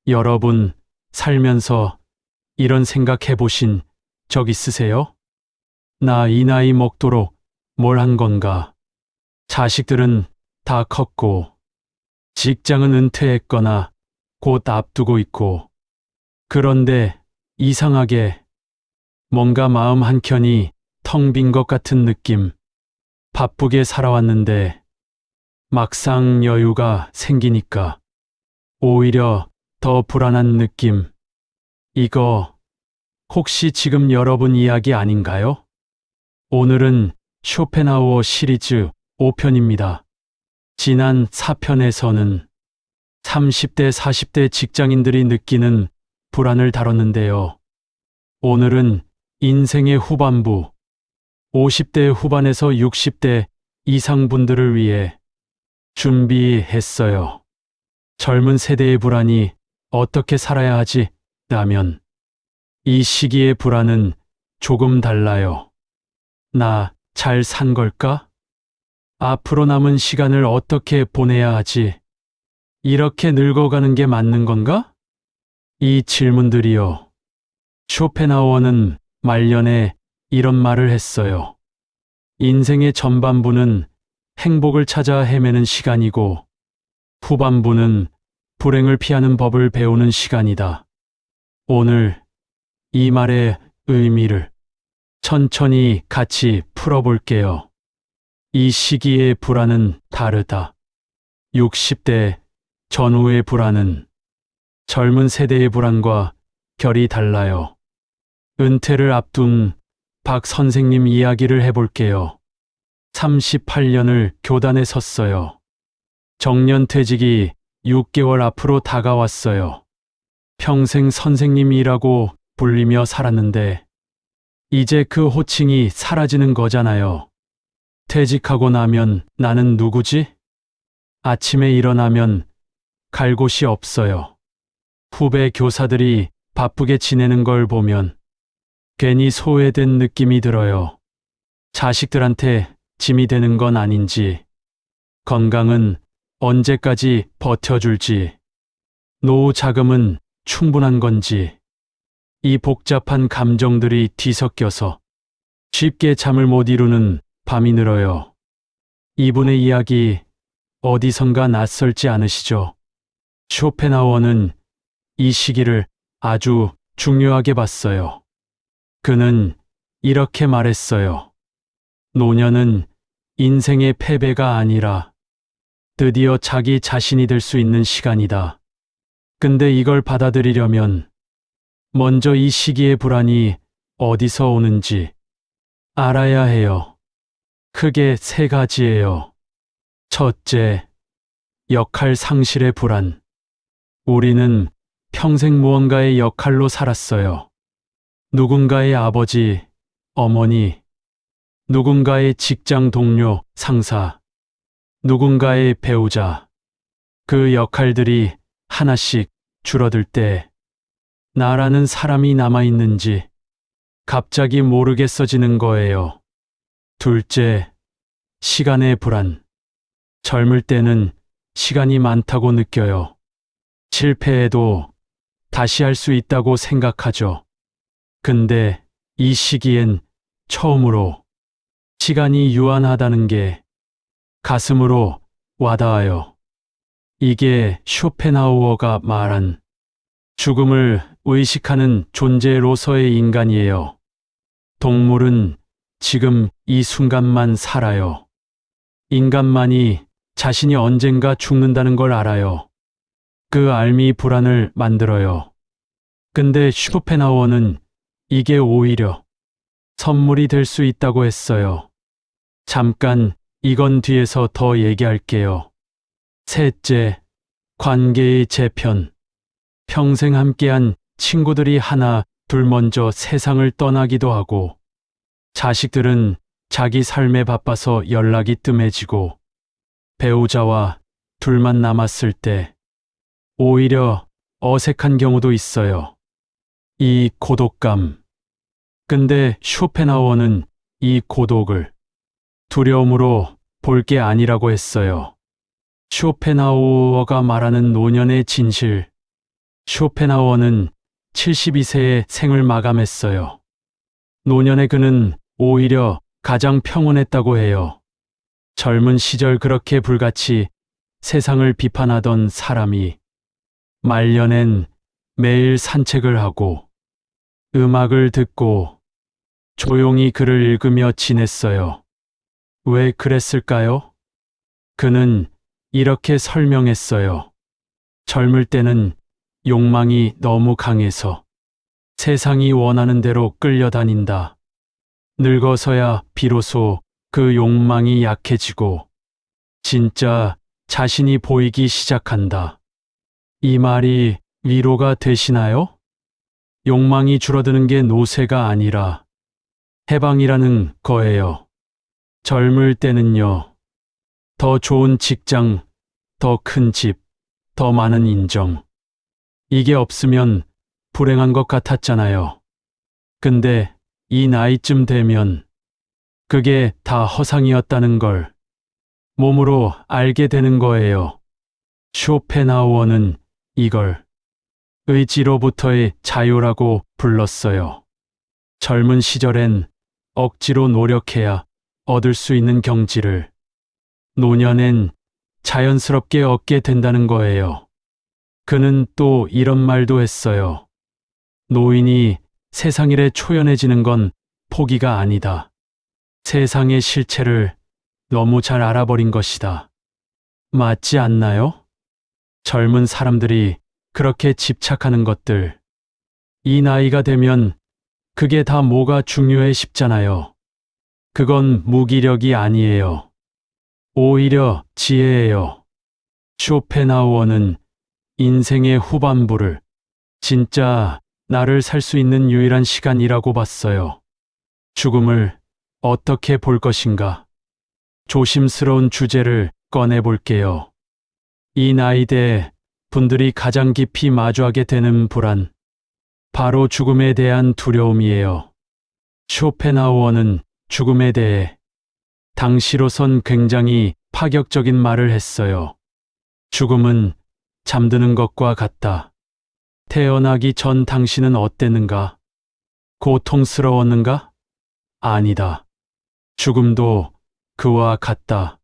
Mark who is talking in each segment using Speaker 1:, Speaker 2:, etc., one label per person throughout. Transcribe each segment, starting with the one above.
Speaker 1: 여러분, 살면서 이런 생각 해보신 적 있으세요? 나 이 나이 먹도록 뭘 한 건가? 자식들은 다 컸고, 직장은 은퇴했거나 곧 앞두고 있고, 그런데 이상하게 뭔가 마음 한켠이 텅 빈 것 같은 느낌. 바쁘게 살아왔는데 막상 여유가 생기니까 오히려 더 불안한 느낌. 이거 혹시 지금 여러분 이야기 아닌가요? 오늘은 쇼펜하우어 시리즈 5편입니다. 지난 4편에서는 30대, 40대 직장인들이 느끼는 불안을 다뤘는데요. 오늘은 인생의 후반부, 50대 후반에서 60대 이상 분들을 위해 준비했어요. 젊은 세대의 불안이 어떻게 살아야 하지? 라면 이 시기의 불안은 조금 달라요. 나 잘 산 걸까? 앞으로 남은 시간을 어떻게 보내야 하지? 이렇게 늙어가는 게 맞는 건가? 이 질문들이요. 쇼펜하우어는 말년에 이런 말을 했어요. 인생의 전반부는 행복을 찾아 헤매는 시간이고 후반부는 불행을 피하는 법을 배우는 시간이다. 오늘 이 말의 의미를 천천히 같이 풀어볼게요. 이 시기의 불안은 다르다. 60대 전후의 불안은 젊은 세대의 불안과 결이 달라요. 은퇴를 앞둔 박 선생님 이야기를 해볼게요. 38년을 교단에 섰어요. 정년퇴직이 6개월 앞으로 다가왔어요. 평생 선생님이라고 불리며 살았는데 이제 그 호칭이 사라지는 거잖아요. 퇴직하고 나면 나는 누구지? 아침에 일어나면 갈 곳이 없어요. 후배 교사들이 바쁘게 지내는 걸 보면 괜히 소외된 느낌이 들어요. 자식들한테 짐이 되는 건 아닌지, 건강은 언제까지 버텨줄지, 노후 자금은 충분한 건지, 이 복잡한 감정들이 뒤섞여서 쉽게 잠을 못 이루는 밤이 늘어요. 이분의 이야기 어디선가 낯설지 않으시죠? 쇼펜하우어는 이 시기를 아주 중요하게 봤어요. 그는 이렇게 말했어요. 노년은 인생의 패배가 아니라 드디어 자기 자신이 될 수 있는 시간이다. 근데 이걸 받아들이려면 먼저 이 시기의 불안이 어디서 오는지 알아야 해요. 크게 세 가지예요. 첫째, 역할 상실의 불안. 우리는 평생 무언가의 역할로 살았어요. 누군가의 아버지, 어머니, 누군가의 직장 동료, 상사, 누군가의 배우자. 그 역할들이 하나씩 줄어들 때 나라는 사람이 남아있는지 갑자기 모르겠어지는 거예요. 둘째, 시간의 불안. 젊을 때는 시간이 많다고 느껴요. 실패해도 다시 할 수 있다고 생각하죠. 근데 이 시기엔 처음으로 시간이 유한하다는 게 가슴으로 와닿아요. 이게 쇼펜하우어가 말한 죽음을 의식하는 존재로서의 인간이에요. 동물은 지금 이 순간만 살아요. 인간만이 자신이 언젠가 죽는다는 걸 알아요. 그 알미 불안을 만들어요. 근데 쇼펜하우어는 이게 오히려 선물이 될 수 있다고 했어요. 잠깐 이건 뒤에서 더 얘기할게요. 셋째, 관계의 재편. 평생 함께한 친구들이 하나, 둘 먼저 세상을 떠나기도 하고, 자식들은 자기 삶에 바빠서 연락이 뜸해지고, 배우자와 둘만 남았을 때 오히려 어색한 경우도 있어요. 이 고독감. 근데 쇼펜하우어는 이 고독을 두려움으로 볼 게 아니라고 했어요. 쇼펜하우어가 말하는 노년의 진실. 쇼펜하우어는 72세의 생을 마감했어요. 노년의 그는 오히려 가장 평온했다고 해요. 젊은 시절 그렇게 불같이 세상을 비판하던 사람이 말년엔 매일 산책을 하고 음악을 듣고 조용히 글을 읽으며 지냈어요. 왜 그랬을까요? 그는 이렇게 설명했어요. 젊을 때는 욕망이 너무 강해서 세상이 원하는 대로 끌려다닌다. 늙어서야 비로소 그 욕망이 약해지고 진짜 자신이 보이기 시작한다. 이 말이 위로가 되시나요? 욕망이 줄어드는 게 노쇠가 아니라 해방이라는 거예요. 젊을 때는요. 더 좋은 직장, 더 큰 집, 더 많은 인정. 이게 없으면 불행한 것 같았잖아요. 근데 이 나이쯤 되면 그게 다 허상이었다는 걸 몸으로 알게 되는 거예요. 쇼펜하우어는 이걸 의지로부터의 자유라고 불렀어요. 젊은 시절엔 억지로 노력해야 얻을 수 있는 경지를 노년엔 자연스럽게 얻게 된다는 거예요. 그는 또 이런 말도 했어요. 노인이 세상 일에 초연해지는 건 포기가 아니다. 세상의 실체를 너무 잘 알아버린 것이다. 맞지 않나요? 젊은 사람들이 그렇게 집착하는 것들. 이 나이가 되면 그게 다 뭐가 중요해 싶잖아요. 그건 무기력이 아니에요. 오히려 지혜예요. 쇼펜하우어는 인생의 후반부를 진짜 나를 살 수 있는 유일한 시간이라고 봤어요. 죽음을 어떻게 볼 것인가? 조심스러운 주제를 꺼내볼게요. 이 나이대 분들이 가장 깊이 마주하게 되는 불안, 바로 죽음에 대한 두려움이에요. 쇼펜하우어는 죽음에 대해 당시로선 굉장히 파격적인 말을 했어요. 죽음은 잠드는 것과 같다. 태어나기 전 당신은 어땠는가? 고통스러웠는가? 아니다. 죽음도 그와 같다.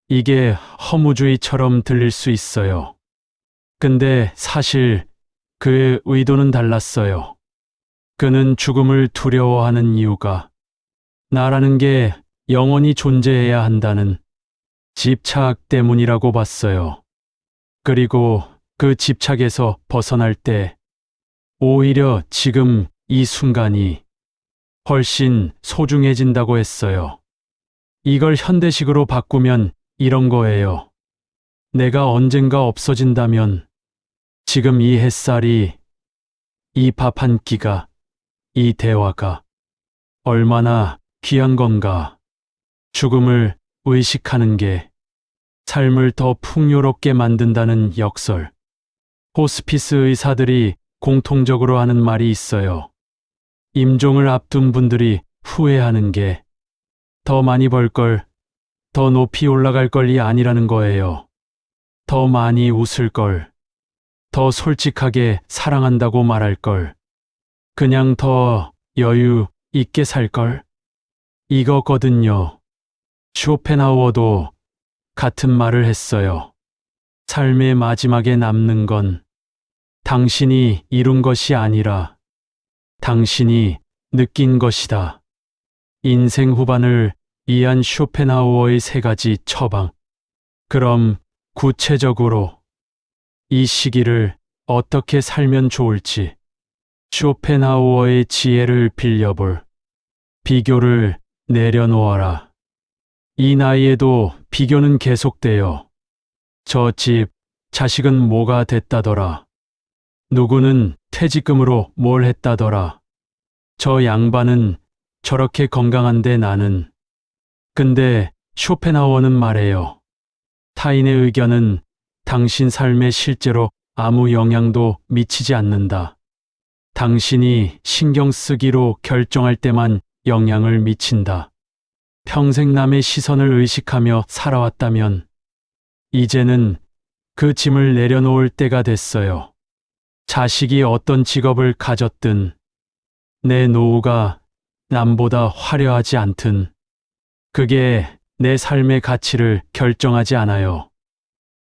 Speaker 1: 이게 허무주의처럼 들릴 수 있어요. 근데 사실 그의 의도는 달랐어요. 그는 죽음을 두려워하는 이유가 나라는 게 영원히 존재해야 한다는 집착 때문이라고 봤어요. 그리고 그 집착에서 벗어날 때 오히려 지금 이 순간이 훨씬 소중해진다고 했어요. 이걸 현대식으로 바꾸면 이런 거예요. 내가 언젠가 없어진다면 지금 이 햇살이, 이 밥 한 끼가, 이 대화가 얼마나 귀한 건가. 죽음을 의식하는 게 삶을 더 풍요롭게 만든다는 역설. 호스피스 의사들이 공통적으로 하는 말이 있어요. 임종을 앞둔 분들이 후회하는 게 더 많이 벌 걸, 더 높이 올라갈 걸이 아니라는 거예요. 더 많이 웃을 걸, 더 솔직하게 사랑한다고 말할 걸, 그냥 더 여유 있게 살 걸. 이거거든요. 쇼펜하우어도 같은 말을 했어요. 삶의 마지막에 남는 건 당신이 이룬 것이 아니라 당신이 느낀 것이다. 인생 후반을 위한 쇼펜하우어의 3가지 처방. 그럼 구체적으로 이 시기를 어떻게 살면 좋을지 쇼펜하우어의 지혜를 빌려볼. 비교를 내려놓아라. 이 나이에도 비교는 계속돼요. 저 집, 자식은 뭐가 됐다더라. 누구는 퇴직금으로 뭘 했다더라. 저 양반은 저렇게 건강한데 나는. 근데 쇼펜하우어는 말해요. 타인의 의견은 당신 삶에 실제로 아무 영향도 미치지 않는다. 당신이 신경 쓰기로 결정할 때만 영향을 미친다. 평생 남의 시선을 의식하며 살아왔다면 이제는 그 짐을 내려놓을 때가 됐어요. 자식이 어떤 직업을 가졌든, 내 노후가 남보다 화려하지 않든, 그게 내 삶의 가치를 결정하지 않아요.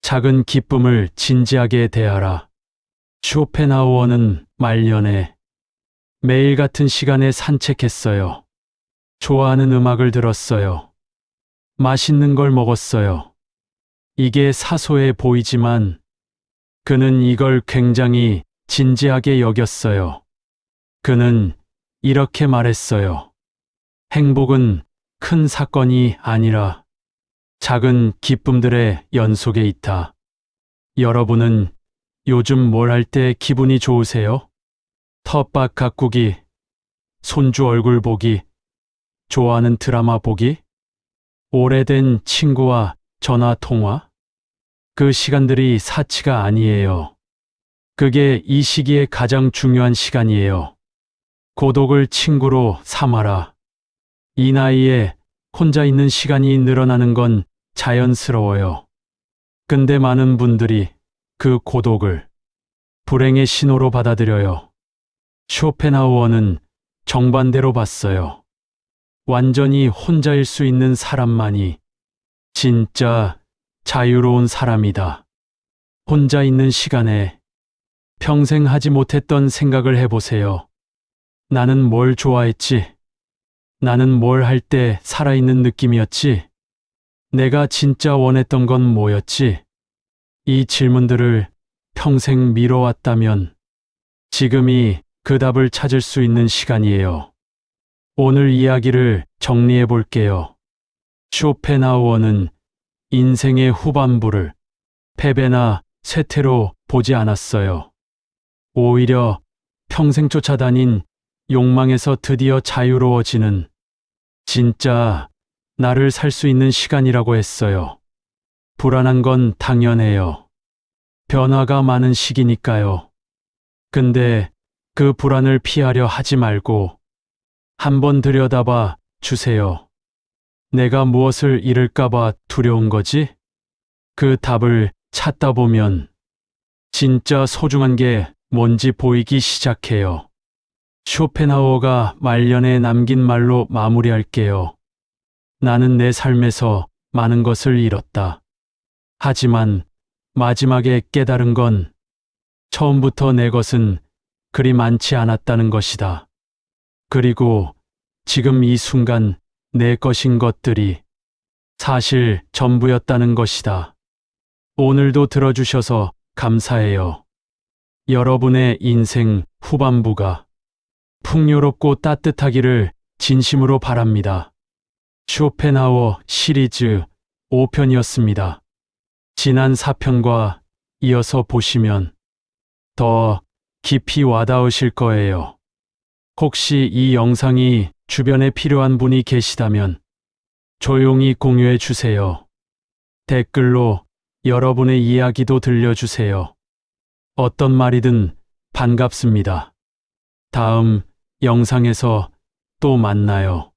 Speaker 1: 작은 기쁨을 진지하게 대하라. 쇼펜하우어는 말년에 매일 같은 시간에 산책했어요. 좋아하는 음악을 들었어요. 맛있는 걸 먹었어요. 이게 사소해 보이지만 그는 이걸 굉장히 진지하게 여겼어요. 그는 이렇게 말했어요. 행복은 큰 사건이 아니라 작은 기쁨들의 연속에 있다. 여러분은 요즘 뭘 할 때 기분이 좋으세요? 텃밭 가꾸기, 손주 얼굴 보기, 좋아하는 드라마 보기, 오래된 친구와 전화 통화? 그 시간들이 사치가 아니에요. 그게 이 시기에 가장 중요한 시간이에요. 고독을 친구로 삼아라. 이 나이에 혼자 있는 시간이 늘어나는 건 자연스러워요. 근데 많은 분들이 그 고독을 불행의 신호로 받아들여요. 쇼펜하우어는 정반대로 봤어요. 완전히 혼자일 수 있는 사람만이 진짜 자유로운 사람이다. 혼자 있는 시간에 평생 하지 못했던 생각을 해보세요. 나는 뭘 좋아했지? 나는 뭘 할 때 살아있는 느낌이었지? 내가 진짜 원했던 건 뭐였지? 이 질문들을 평생 미뤄왔다면 지금이 그 답을 찾을 수 있는 시간이에요. 오늘 이야기를 정리해 볼게요. 쇼펜하우어는 인생의 후반부를 패배나 쇠퇴로 보지 않았어요. 오히려 평생 쫓아다닌 욕망에서 드디어 자유로워지는 진짜 나를 살 수 있는 시간이라고 했어요. 불안한 건 당연해요. 변화가 많은 시기니까요. 근데 그 불안을 피하려 하지 말고 한번 들여다봐 주세요. 내가 무엇을 잃을까봐 두려운 거지? 그 답을 찾다 보면 진짜 소중한 게 뭔지 보이기 시작해요. 쇼펜하우어가 말년에 남긴 말로 마무리할게요. 나는 내 삶에서 많은 것을 잃었다. 하지만 마지막에 깨달은 건 처음부터 내 것은 그리 많지 않았다는 것이다. 그리고 지금 이 순간 내 것인 것들이 사실 전부였다는 것이다. 오늘도 들어주셔서 감사해요. 여러분의 인생 후반부가 풍요롭고 따뜻하기를 진심으로 바랍니다. 쇼펜하우어 시리즈 5편이었습니다. 지난 4편과 이어서 보시면 더 깊이 와닿으실 거예요. 혹시 이 영상이 주변에 필요한 분이 계시다면 조용히 공유해 주세요. 댓글로 여러분의 이야기도 들려주세요. 어떤 말이든 반갑습니다. 다음 영상에서 또 만나요.